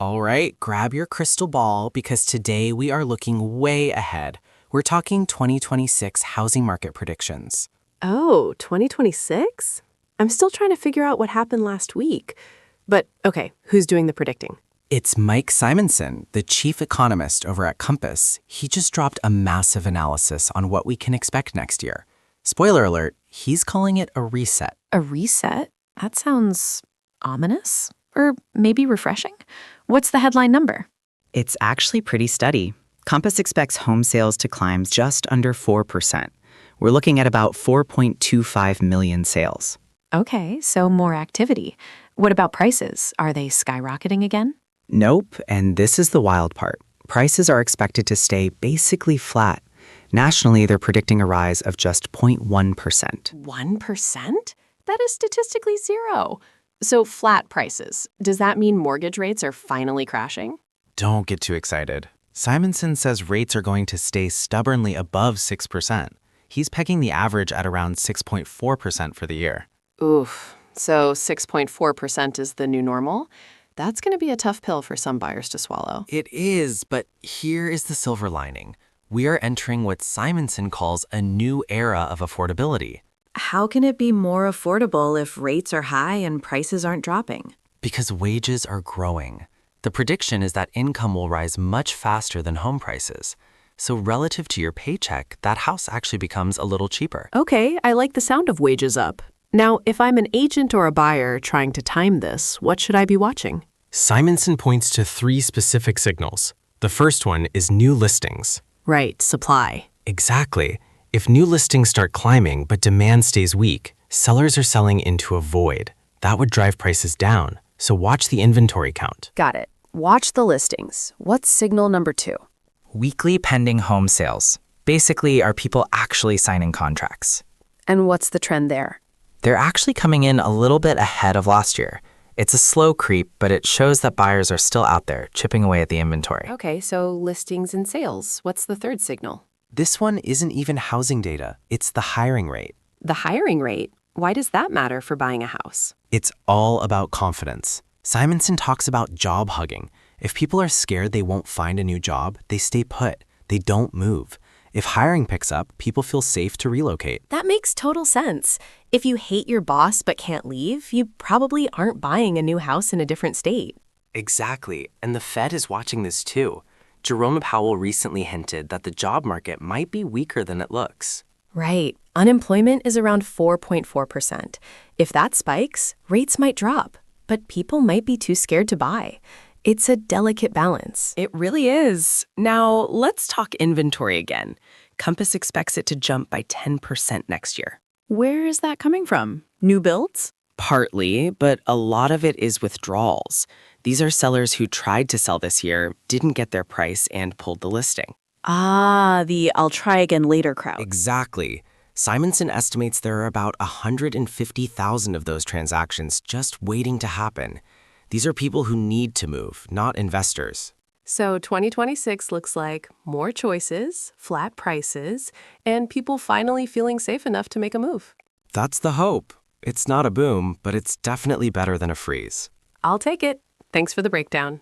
All right, grab your crystal ball because today we are looking way ahead. We're talking 2026 housing market predictions. Oh, 2026? I'm still trying to figure out what happened last week. But okay, who's doing the predicting? It's Mike Simonsen, the chief economist over at Compass. He just dropped a massive analysis on what we can expect next year. Spoiler alert, he's calling it a reset. A reset? That sounds ominous? Or maybe refreshing? What's the headline number? It's actually pretty steady. Compass expects home sales to climb just under 4%. We're looking at about 4.25 million sales. Okay, so more activity. What about prices? Are they skyrocketing again? Nope, and this is the wild part. Prices are expected to stay basically flat. Nationally, they're predicting a rise of just 0.1%. 1%? That is statistically zero. So flat prices. Does that mean mortgage rates are finally crashing? Don't get too excited. Simonsen says rates are going to stay stubbornly above 6%. He's pegging the average at around 6.4% for the year. Oof. So 6.4% is the new normal? That's going to be a tough pill for some buyers to swallow. It is, but here is the silver lining. We are entering what Simonsen calls a new era of affordability. How can it be more affordable if rates are high and prices aren't dropping? Because wages are growing. The prediction is that income will rise much faster than home prices. So relative to your paycheck, that house actually becomes a little cheaper. Okay, I like the sound of wages up. Now, if I'm an agent or a buyer trying to time this, what should I be watching? Simonsen points to 3 specific signals. The first one is new listings. Right, supply. Exactly. If new listings start climbing but demand stays weak, sellers are selling into a void. That would drive prices down. So watch the inventory count. Got it. Watch the listings. What's signal number 2? Weekly pending home sales. Basically, are people actually signing contracts? And what's the trend there? They're actually coming in a little bit ahead of last year. It's a slow creep, but it shows that buyers are still out there, chipping away at the inventory. Okay, so listings and sales. What's the third signal? This one isn't even housing data, it's the hiring rate. The hiring rate. Why does that matter for buying a house? It's all about confidence. Simonsen talks about job hugging. If people are scared they won't find a new job, they stay put. They don't move. If hiring picks up, people feel safe to relocate. That makes total sense. If you hate your boss but can't leave, you probably aren't buying a new house in a different state. Exactly, and the Fed is watching this too. Jerome Powell recently hinted that the job market might be weaker than it looks. Right. Unemployment is around 4.4%. If that spikes, rates might drop, but people might be too scared to buy. It's a delicate balance. It really is. Now, let's talk inventory again. Compass expects it to jump by 10% next year. Where is that coming from? New builds? Partly, but a lot of it is withdrawals. These are sellers who tried to sell this year, didn't get their price, and pulled the listing. Ah, the I'll try again later crowd. Exactly. Simonsen estimates there are about 150,000 of those transactions just waiting to happen. These are people who need to move, not investors. So 2026 looks like more choices, flat prices, and people finally feeling safe enough to make a move. That's the hope. It's not a boom, but it's definitely better than a freeze. I'll take it. Thanks for the breakdown.